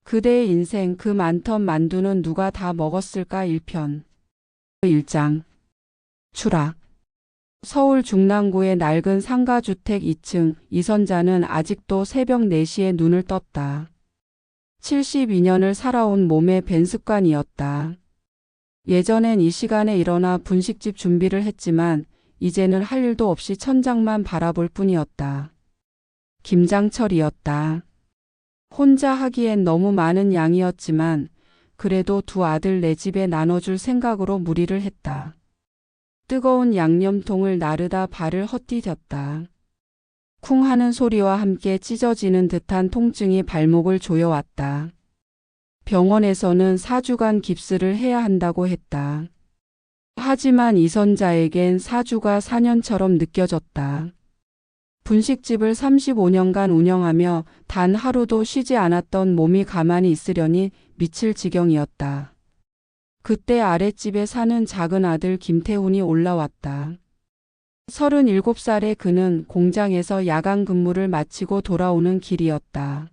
그대의 인생 그 많던 만두는 누가 다 먹었을까 1편 1장 추락 서울 중랑구의 낡은 상가주택 2층 이선자는 아직도 새벽 4시에 눈을 떴다. 72년을 살아온 몸의 밴 습관이었다. 예전엔 이 시간에 일어나 분식집 준비를 했지만 이제는 할 일도 없이 천장만 바라볼 뿐이었다. 김장철이었다. 혼자 하기엔 너무 많은 양이었지만 그래도 두 아들 내 집에 나눠줄 생각으로 무리를 했다. 뜨거운 양념통을 나르다 발을 헛디뎠다. 쿵 하는 소리와 함께 찢어지는 듯한 통증이 발목을 조여왔다. 병원에서는 4주간 깁스를 해야 한다고 했다. 하지만 이선자에겐 4주가 4년처럼 느껴졌다. 분식집을 35년간 운영하며 단 하루도 쉬지 않았던 몸이 가만히 있으려니 미칠 지경이었다. 그때 아랫집에 사는 작은 아들 김태훈이 올라왔다. 37살의 그는 공장에서 야간 근무를 마치고 돌아오는 길이었다.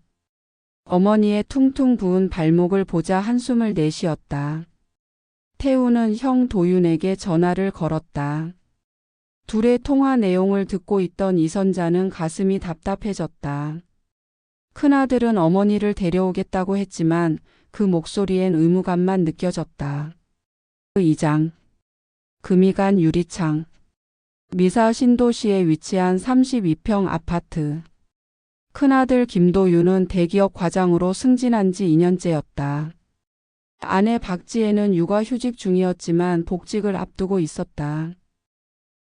어머니의 퉁퉁 부은 발목을 보자 한숨을 내쉬었다. 태훈은 형 도윤에게 전화를 걸었다. 둘의 통화 내용을 듣고 있던 이선자는 가슴이 답답해졌다. 큰아들은 어머니를 데려오겠다고 했지만 그 목소리엔 의무감만 느껴졌다. 2장 금이간 유리창 미사 신도시에 위치한 32평 아파트. 큰아들 김도윤은 대기업 과장으로 승진한 지 2년째였다. 아내 박지혜는 육아휴직 중이었지만 복직을 앞두고 있었다.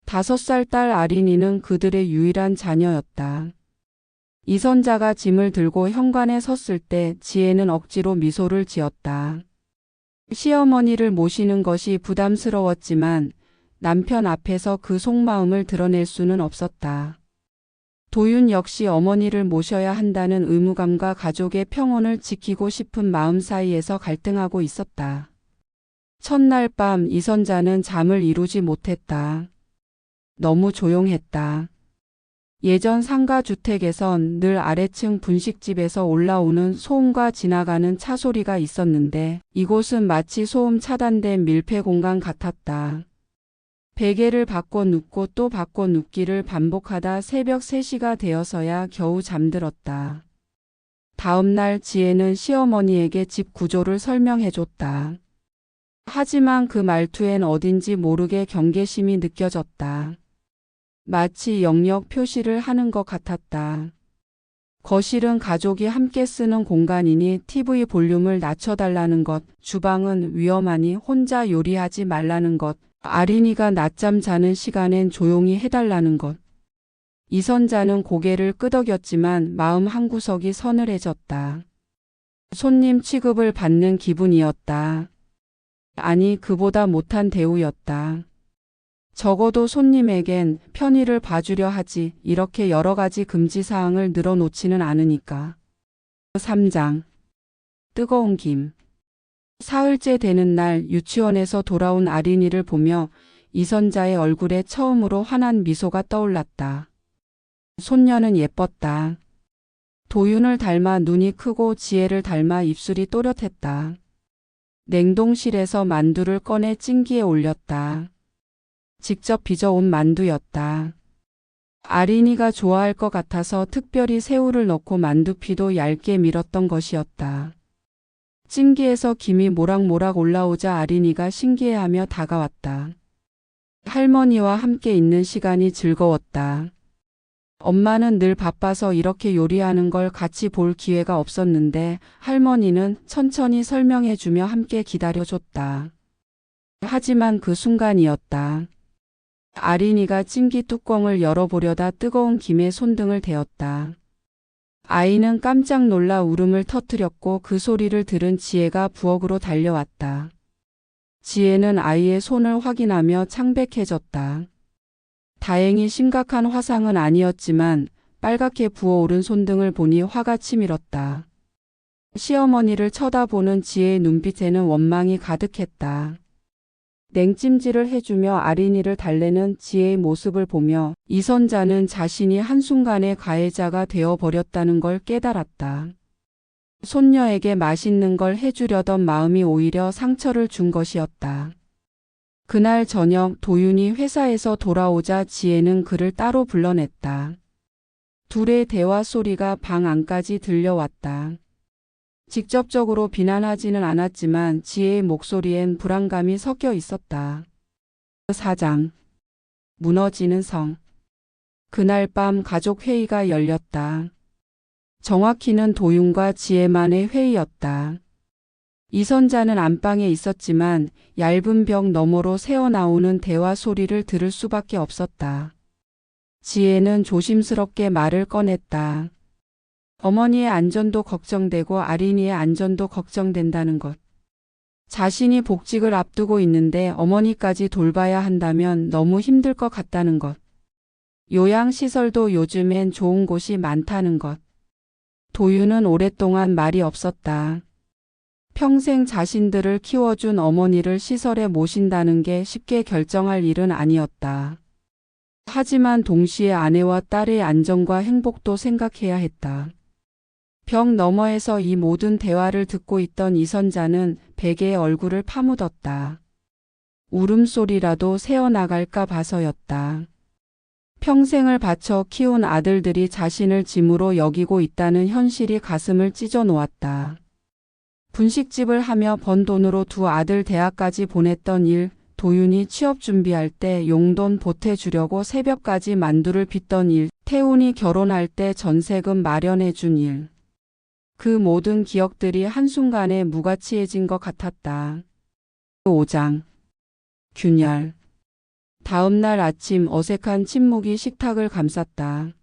5살 딸 아린이는 그들의 유일한 자녀였다. 이선자가 짐을 들고 현관에 섰을 때 지혜는 억지로 미소를 지었다. 시어머니를 모시는 것이 부담스러웠지만 남편 앞에서 그 속마음을 드러낼 수는 없었다. 도윤 역시 어머니를 모셔야 한다는 의무감과 가족의 평온을 지키고 싶은 마음 사이에서 갈등하고 있었다. 첫날 밤 이선자는 잠을 이루지 못했다. 너무 조용했다. 예전 상가주택에선 늘 아래층 분식집에서 올라오는 소음과 지나가는 차 소리가 있었는데 이곳은 마치 소음 차단된 밀폐 공간 같았다. 베개를 바꿔 눕고 또 바꿔 눕기를 반복하다 새벽 3시가 되어서야 겨우 잠들었다. 다음 날 지혜는 시어머니에게 집 구조를 설명해줬다. 하지만 그 말투엔 어딘지 모르게 경계심이 느껴졌다. 마치 영역 표시를 하는 것 같았다. 거실은 가족이 함께 쓰는 공간이니 TV 볼륨을 낮춰달라는 것, 주방은 위험하니 혼자 요리하지 말라는 것, 아린이가 낮잠 자는 시간엔 조용히 해달라는 것. 이선자는 고개를 끄덕였지만 마음 한구석이 서늘해졌다. 손님 취급을 받는 기분이었다. 아니, 그보다 못한 대우였다. 적어도 손님에겐 편의를 봐주려 하지 이렇게 여러 가지 금지사항을 늘어놓지는 않으니까. 3장 뜨거운 김 사흘째 되는 날 유치원에서 돌아온 아린이를 보며 이선자의 얼굴에 처음으로 환한 미소가 떠올랐다. 손녀는 예뻤다. 도윤을 닮아 눈이 크고 지혜를 닮아 입술이 또렷했다. 냉동실에서 만두를 꺼내 찜기에 올렸다. 직접 빚어온 만두였다. 아린이가 좋아할 것 같아서 특별히 새우를 넣고 만두피도 얇게 밀었던 것이었다. 찜기에서 김이 모락모락 올라오자 아린이가 신기해하며 다가왔다. 할머니와 함께 있는 시간이 즐거웠다. 엄마는 늘 바빠서 이렇게 요리하는 걸 같이 볼 기회가 없었는데 할머니는 천천히 설명해주며 함께 기다려줬다. 하지만 그 순간이었다. 아린이가 찜기 뚜껑을 열어보려다 뜨거운 김에 손등을 대었다. 아이는 깜짝 놀라 울음을 터뜨렸고 그 소리를 들은 지혜가 부엌으로 달려왔다. 지혜는 아이의 손을 확인하며 창백해졌다. 다행히 심각한 화상은 아니었지만 빨갛게 부어오른 손등을 보니 화가 치밀었다. 시어머니를 쳐다보는 지혜의 눈빛에는 원망이 가득했다. 냉찜질을 해주며 아린이를 달래는 지혜의 모습을 보며 이선자는 자신이 한순간에 가해자가 되어버렸다는 걸 깨달았다. 손녀에게 맛있는 걸 해주려던 마음이 오히려 상처를 준 것이었다. 그날 저녁 도윤이 회사에서 돌아오자 지혜는 그를 따로 불러냈다. 둘의 대화 소리가 방 안까지 들려왔다. 직접적으로 비난하지는 않았지만 지혜의 목소리엔 불안감이 섞여 있었다. 4장. 무너지는 성. 그날 밤 가족 회의가 열렸다. 정확히는 도윤과 지혜만의 회의였다. 이선자는 안방에 있었지만 얇은 벽 너머로 새어나오는 대화 소리를 들을 수밖에 없었다. 지혜는 조심스럽게 말을 꺼냈다. 어머니의 안전도 걱정되고 아린이의 안전도 걱정된다는 것. 자신이 복직을 앞두고 있는데 어머니까지 돌봐야 한다면 너무 힘들 것 같다는 것. 요양시설도 요즘엔 좋은 곳이 많다는 것. 도윤은 오랫동안 말이 없었다. 평생 자신들을 키워준 어머니를 시설에 모신다는 게 쉽게 결정할 일은 아니었다. 하지만 동시에 아내와 딸의 안전과 행복도 생각해야 했다. 벽 너머에서 이 모든 대화를 듣고 있던 이선자는 베개에 얼굴을 파묻었다. 울음소리라도 새어나갈까 봐서였다. 평생을 바쳐 키운 아들들이 자신을 짐으로 여기고 있다는 현실이 가슴을 찢어 놓았다. 분식집을 하며 번 돈으로 두 아들 대학까지 보냈던 일, 도윤이 취업 준비할 때 용돈 보태주려고 새벽까지 만두를 빚던 일, 태훈이 결혼할 때 전세금 마련해 준 일. 그 모든 기억들이 한순간에 무가치해진 것 같았다. 5장. 균열. 다음 날 아침 어색한 침묵이 식탁을 감쌌다.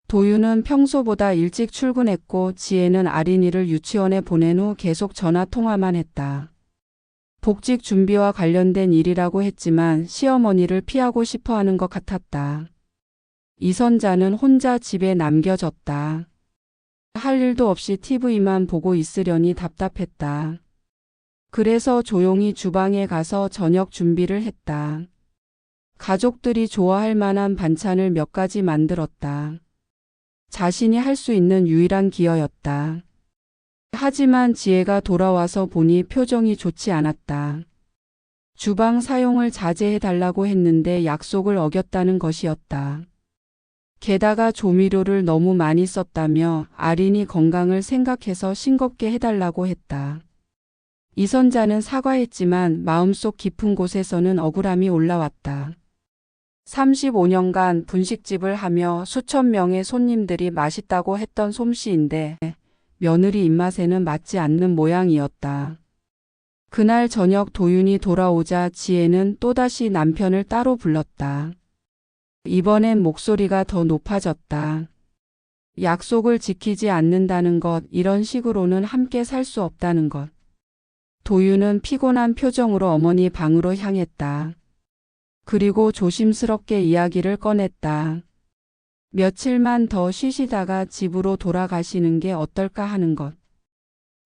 도윤은 평소보다 일찍 출근했고 지혜는 아린이를 유치원에 보낸 후 계속 전화 통화만 했다. 복직 준비와 관련된 일이라고 했지만 시어머니를 피하고 싶어 하는 것 같았다. 이선자는 혼자 집에 남겨졌다. 할 일도 없이 TV만 보고 있으려니 답답했다. 그래서 조용히 주방에 가서 저녁 준비를 했다. 가족들이 좋아할 만한 반찬을 몇 가지 만들었다. 자신이 할 수 있는 유일한 기여였다. 하지만 지혜가 돌아와서 보니 표정이 좋지 않았다. 주방 사용을 자제해달라고 했는데 약속을 어겼다는 것이었다. 게다가 조미료를 너무 많이 썼다며 아린이 건강을 생각해서 싱겁게 해달라고 했다. 이선자는 사과했지만 마음속 깊은 곳에서는 억울함이 올라왔다. 35년간 분식집을 하며 수천 명의 손님들이 맛있다고 했던 솜씨인데 며느리 입맛에는 맞지 않는 모양이었다. 그날 저녁 도윤이 돌아오자 지혜는 또다시 남편을 따로 불렀다. 이번엔 목소리가 더 높아졌다. 약속을 지키지 않는다는 것, 이런 식으로는 함께 살 수 없다는 것. 도윤은 피곤한 표정으로 어머니 방으로 향했다. 그리고 조심스럽게 이야기를 꺼냈다. 며칠만 더 쉬시다가 집으로 돌아가시는 게 어떨까 하는 것.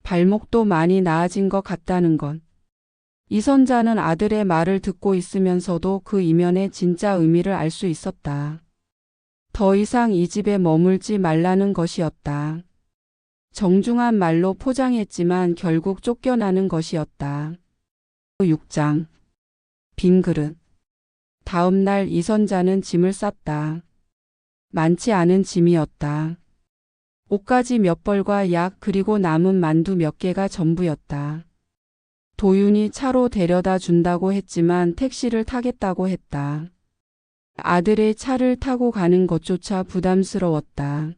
발목도 많이 나아진 것 같다는 것. 이선자는 아들의 말을 듣고 있으면서도 그 이면의 진짜 의미를 알 수 있었다. 더 이상 이 집에 머물지 말라는 것이었다. 정중한 말로 포장했지만 결국 쫓겨나는 것이었다. 6장. 빈 그릇. 다음 날 이선자는 짐을 쌌다. 많지 않은 짐이었다. 옷가지 몇 벌과 약 그리고 남은 만두 몇 개가 전부였다. 도윤이 차로 데려다 준다고 했지만 택시를 타겠다고 했다. 아들의 차를 타고 가는 것조차 부담스러웠다.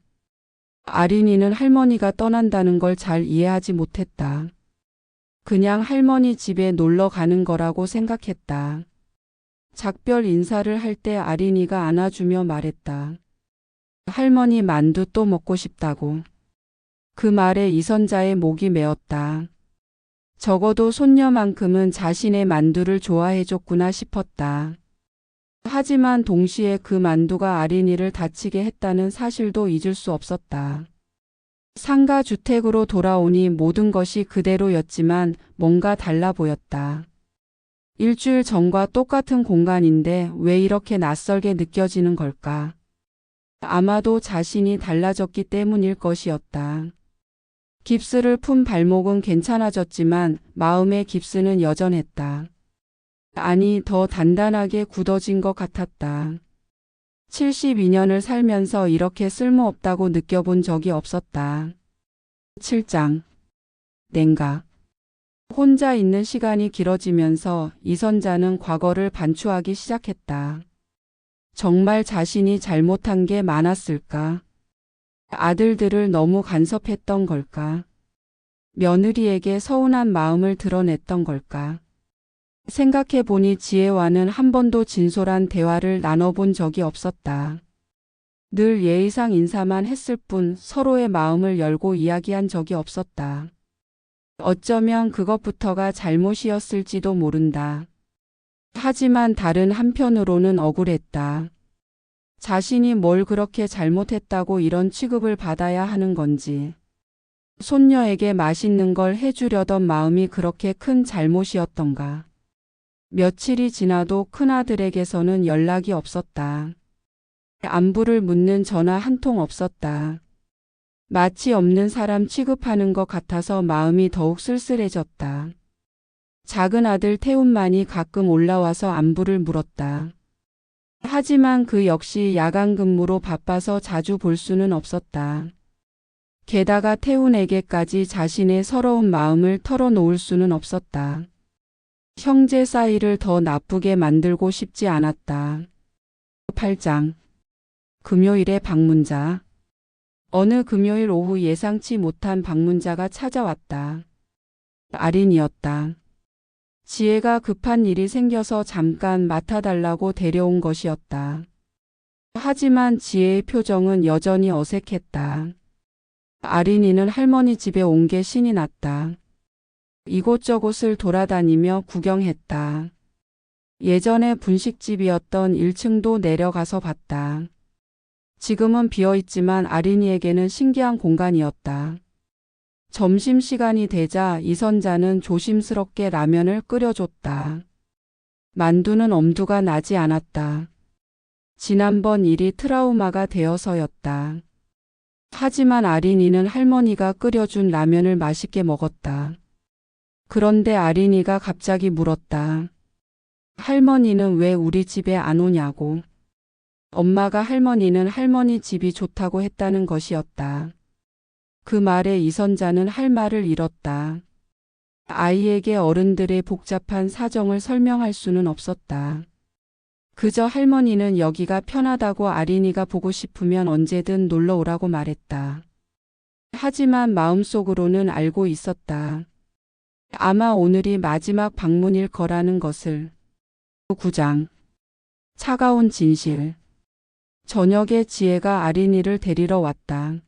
아린이는 할머니가 떠난다는 걸 잘 이해하지 못했다. 그냥 할머니 집에 놀러 가는 거라고 생각했다. 작별 인사를 할 때 아린이가 안아주며 말했다. 할머니 만두 또 먹고 싶다고. 그 말에 이선자의 목이 메었다. 적어도 손녀만큼은 자신의 만두를 좋아해줬구나 싶었다. 하지만 동시에 그 만두가 아린이를 다치게 했다는 사실도 잊을 수 없었다. 상가 주택으로 돌아오니 모든 것이 그대로였지만 뭔가 달라 보였다. 일주일 전과 똑같은 공간인데 왜 이렇게 낯설게 느껴지는 걸까? 아마도 자신이 달라졌기 때문일 것이었다. 깁스를 푼 발목은 괜찮아졌지만 마음의 깁스는 여전했다. 아니, 더 단단하게 굳어진 것 같았다. 72년을 살면서 이렇게 쓸모없다고 느껴본 적이 없었다. 7장. 냉각. 혼자 있는 시간이 길어지면서 이선자는 과거를 반추하기 시작했다. 정말 자신이 잘못한 게 많았을까? 아들들을 너무 간섭했던 걸까? 며느리에게 서운한 마음을 드러냈던 걸까? 생각해보니 지혜와는 한 번도 진솔한 대화를 나눠본 적이 없었다. 늘 예의상 인사만 했을 뿐 서로의 마음을 열고 이야기한 적이 없었다. 어쩌면 그것부터가 잘못이었을지도 모른다. 하지만 다른 한편으로는 억울했다. 자신이 뭘 그렇게 잘못했다고 이런 취급을 받아야 하는 건지. 손녀에게 맛있는 걸 해주려던 마음이 그렇게 큰 잘못이었던가. 며칠이 지나도 큰아들에게서는 연락이 없었다. 안부를 묻는 전화 한 통 없었다. 마치 없는 사람 취급하는 것 같아서 마음이 더욱 쓸쓸해졌다. 작은 아들 태훈만이 가끔 올라와서 안부를 물었다. 하지만 그 역시 야간 근무로 바빠서 자주 볼 수는 없었다. 게다가 태훈에게까지 자신의 서러운 마음을 털어놓을 수는 없었다. 형제 사이를 더 나쁘게 만들고 싶지 않았다. 8장. 금요일의 방문자. 어느 금요일 오후 예상치 못한 방문자가 찾아왔다. 아린이었다. 지혜가 급한 일이 생겨서 잠깐 맡아달라고 데려온 것이었다. 하지만 지혜의 표정은 여전히 어색했다. 아린이는 할머니 집에 온 게 신이 났다. 이곳저곳을 돌아다니며 구경했다. 예전에 분식집이었던 1층도 내려가서 봤다. 지금은 비어있지만 아린이에게는 신기한 공간이었다. 점심시간이 되자 이선자는 조심스럽게 라면을 끓여줬다. 만두는 엄두가 나지 않았다. 지난번 일이 트라우마가 되어서였다. 하지만 아린이는 할머니가 끓여준 라면을 맛있게 먹었다. 그런데 아린이가 갑자기 물었다. 할머니는 왜 우리 집에 안 오냐고. 엄마가 할머니는 할머니 집이 좋다고 했다는 것이었다. 그 말에 이선자는 할 말을 잃었다. 아이에게 어른들의 복잡한 사정을 설명할 수는 없었다. 그저 할머니는 여기가 편하다고 아린이가 보고 싶으면 언제든 놀러 오라고 말했다. 하지만 마음속으로는 알고 있었다. 아마 오늘이 마지막 방문일 거라는 것을. 9장. 차가운 진실. 저녁에 지혜가 아린이를 데리러 왔다.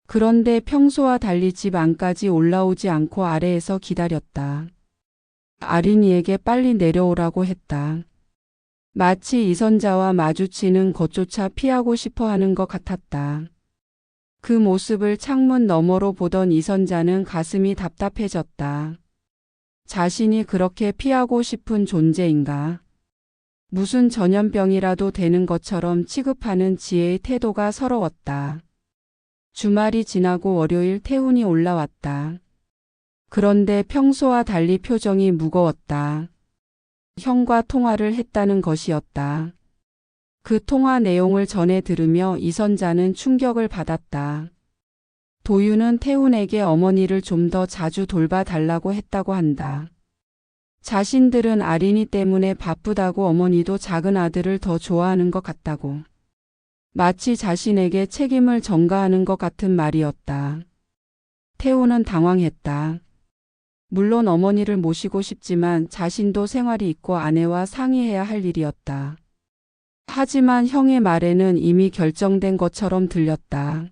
그런데 평소와 달리 집 안까지 올라오지 않고 아래에서 기다렸다. 아린이에게 빨리 내려오라고 했다. 마치 이선자와 마주치는 것조차 피하고 싶어 하는 것 같았다. 그 모습을 창문 너머로 보던 이선자는 가슴이 답답해졌다. 자신이 그렇게 피하고 싶은 존재인가? 무슨 전염병이라도 되는 것처럼 취급하는 지혜의 태도가 서러웠다. 주말이 지나고 월요일 태훈이 올라왔다. 그런데 평소와 달리 표정이 무거웠다. 형과 통화를 했다는 것이었다. 그 통화 내용을 전해 들으며 이선자는 충격을 받았다. 도유는 태훈에게 어머니를 좀 더 자주 돌봐달라고 했다고 한다. 자신들은 아린이 때문에 바쁘다고 어머니도 작은 아들을 더 좋아하는 것 같다고. 마치 자신에게 책임을 전가하는 것 같은 말이었다. 태훈은 당황했다. 물론 어머니를 모시고 싶지만 자신도 생활이 있고 아내와 상의해야 할 일이었다. 하지만 형의 말에는 이미 결정된 것처럼 들렸다.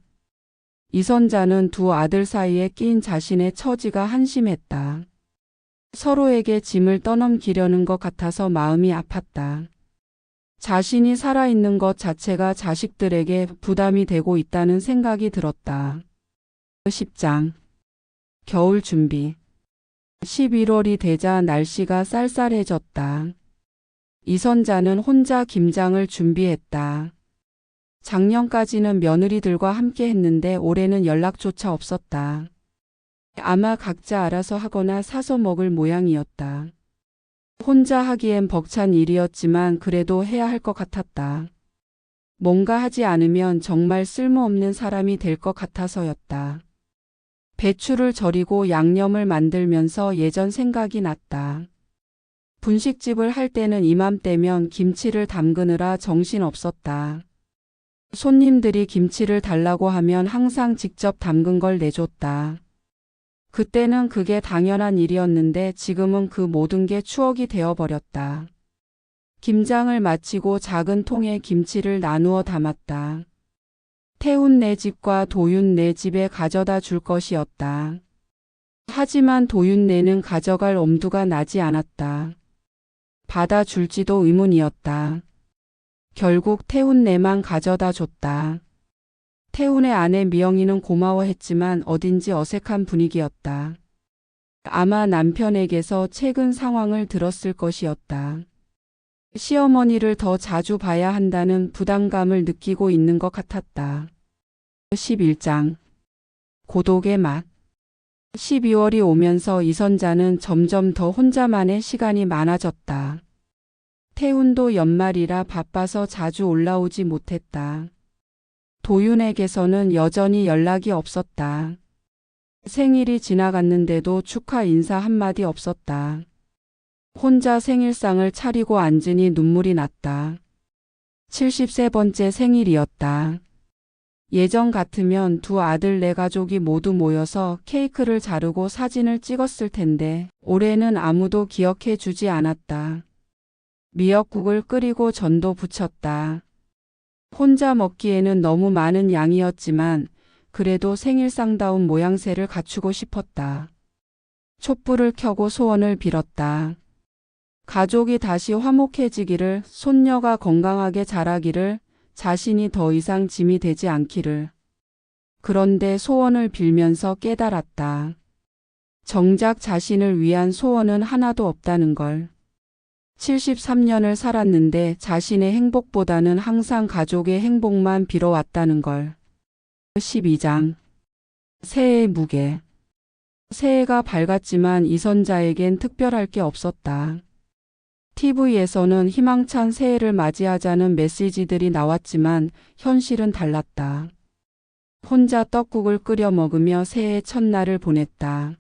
이선자는 두 아들 사이에 끼인 자신의 처지가 한심했다. 서로에게 짐을 떠넘기려는 것 같아서 마음이 아팠다. 자신이 살아있는 것 자체가 자식들에게 부담이 되고 있다는 생각이 들었다. 10장. 겨울 준비. 11월이 되자 날씨가 쌀쌀해졌다. 이선자는 혼자 김장을 준비했다. 작년까지는 며느리들과 함께 했는데 올해는 연락조차 없었다. 아마 각자 알아서 하거나 사서 먹을 모양이었다. 혼자 하기엔 벅찬 일이었지만 그래도 해야 할 것 같았다. 뭔가 하지 않으면 정말 쓸모없는 사람이 될 것 같아서였다. 배추를 절이고 양념을 만들면서 예전 생각이 났다. 분식집을 할 때는 이맘때면 김치를 담그느라 정신없었다. 손님들이 김치를 달라고 하면 항상 직접 담근 걸 내줬다. 그때는 그게 당연한 일이었는데 지금은 그 모든 게 추억이 되어버렸다. 김장을 마치고 작은 통에 김치를 나누어 담았다. 태훈네 집과 도윤네 집에 가져다 줄 것이었다. 하지만 도윤네는 가져갈 엄두가 나지 않았다. 받아줄지도 의문이었다. 결국 태훈네만 가져다 줬다. 태훈의 아내 미영이는 고마워했지만 어딘지 어색한 분위기였다. 아마 남편에게서 최근 상황을 들었을 것이었다. 시어머니를 더 자주 봐야 한다는 부담감을 느끼고 있는 것 같았다. 11장 고독의 맛. 12월이 오면서 이선자는 점점 더 혼자만의 시간이 많아졌다. 태훈도 연말이라 바빠서 자주 올라오지 못했다. 도윤에게서는 여전히 연락이 없었다. 생일이 지나갔는데도 축하 인사 한마디 없었다. 혼자 생일상을 차리고 앉으니 눈물이 났다. 73번째 생일이었다. 예전 같으면 두 아들 네 가족이 모두 모여서 케이크를 자르고 사진을 찍었을 텐데 올해는 아무도 기억해 주지 않았다. 미역국을 끓이고 전도 부쳤다. 혼자 먹기에는 너무 많은 양이었지만 그래도 생일상다운 모양새를 갖추고 싶었다. 촛불을 켜고 소원을 빌었다. 가족이 다시 화목해지기를, 손녀가 건강하게 자라기를, 자신이 더 이상 짐이 되지 않기를. 그런데 소원을 빌면서 깨달았다. 정작 자신을 위한 소원은 하나도 없다는 걸. 73년을 살았는데 자신의 행복보다는 항상 가족의 행복만 빌어왔다는 걸. 12장 새해의 무게. 새해가 밝았지만 이선자에겐 특별할 게 없었다. TV에서는 희망찬 새해를 맞이하자는 메시지들이 나왔지만 현실은 달랐다. 혼자 떡국을 끓여 먹으며 새해 첫날을 보냈다.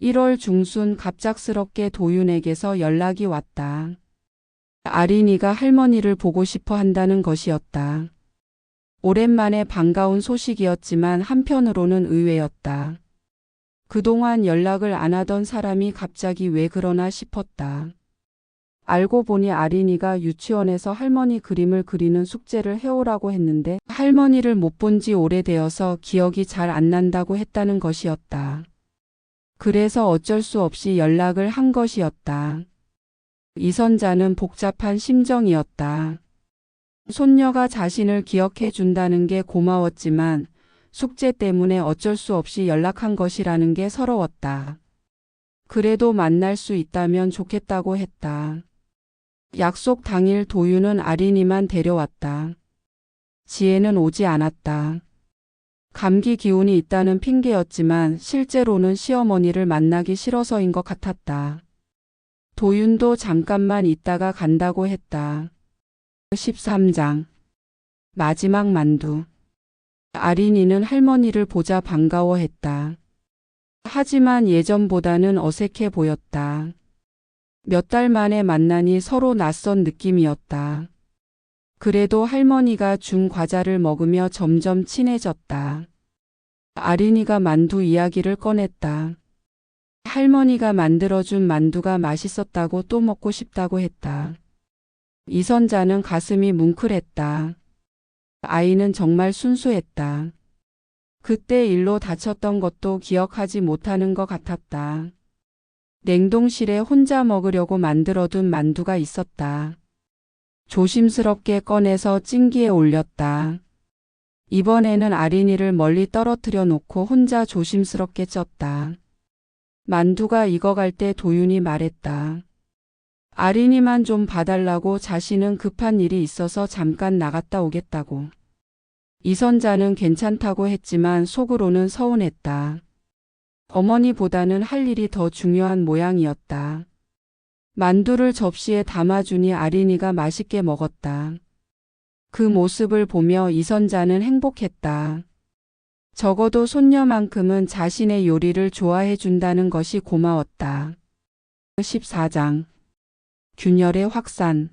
1월 중순 갑작스럽게 도윤에게서 연락이 왔다. 아린이가 할머니를 보고 싶어 한다는 것이었다. 오랜만에 반가운 소식이었지만 한편으로는 의외였다. 그동안 연락을 안 하던 사람이 갑자기 왜 그러나 싶었다. 알고 보니 아린이가 유치원에서 할머니 그림을 그리는 숙제를 해오라고 했는데 할머니를 못 본 지 오래되어서 기억이 잘 안 난다고 했다는 것이었다. 그래서 어쩔 수 없이 연락을 한 것이었다. 이선자는 복잡한 심정이었다. 손녀가 자신을 기억해 준다는 게 고마웠지만 숙제 때문에 어쩔 수 없이 연락한 것이라는 게 서러웠다. 그래도 만날 수 있다면 좋겠다고 했다. 약속 당일 도윤은 아린이만 데려왔다. 지혜는 오지 않았다. 감기 기운이 있다는 핑계였지만 실제로는 시어머니를 만나기 싫어서인 것 같았다. 도윤도 잠깐만 있다가 간다고 했다. 13장 마지막 만두. 아린이는 할머니를 보자 반가워했다. 하지만 예전보다는 어색해 보였다. 몇 달 만에 만나니 서로 낯선 느낌이었다. 그래도 할머니가 준 과자를 먹으며 점점 친해졌다. 아린이가 만두 이야기를 꺼냈다. 할머니가 만들어준 만두가 맛있었다고 또 먹고 싶다고 했다. 이선자는 가슴이 뭉클했다. 아이는 정말 순수했다. 그때 일로 다쳤던 것도 기억하지 못하는 것 같았다. 냉동실에 혼자 먹으려고 만들어둔 만두가 있었다. 조심스럽게 꺼내서 찜기에 올렸다. 이번에는 아린이를 멀리 떨어뜨려 놓고 혼자 조심스럽게 쪘다. 만두가 익어갈 때 도윤이 말했다. 아린이만 좀 봐달라고, 자신은 급한 일이 있어서 잠깐 나갔다 오겠다고. 이선자는 괜찮다고 했지만 속으로는 서운했다. 어머니보다는 할 일이 더 중요한 모양이었다. 만두를 접시에 담아주니 아린이가 맛있게 먹었다. 그 모습을 보며 이선자는 행복했다. 적어도 손녀만큼은 자신의 요리를 좋아해 준다는 것이 고마웠다. 14장 균열의 확산.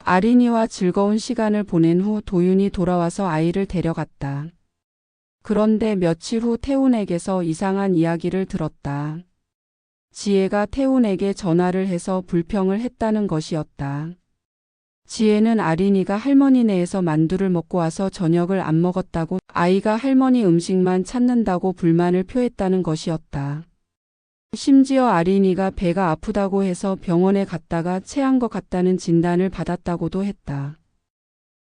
아린이와 즐거운 시간을 보낸 후 도윤이 돌아와서 아이를 데려갔다. 그런데 며칠 후 태훈에게서 이상한 이야기를 들었다. 지혜가 태훈에게 전화를 해서 불평을 했다는 것이었다. 지혜는 아린이가 할머니네에서 만두를 먹고 와서 저녁을 안 먹었다고, 아이가 할머니 음식만 찾는다고 불만을 표했다는 것이었다. 심지어 아린이가 배가 아프다고 해서 병원에 갔다가 체한 것 같다는 진단을 받았다고도 했다.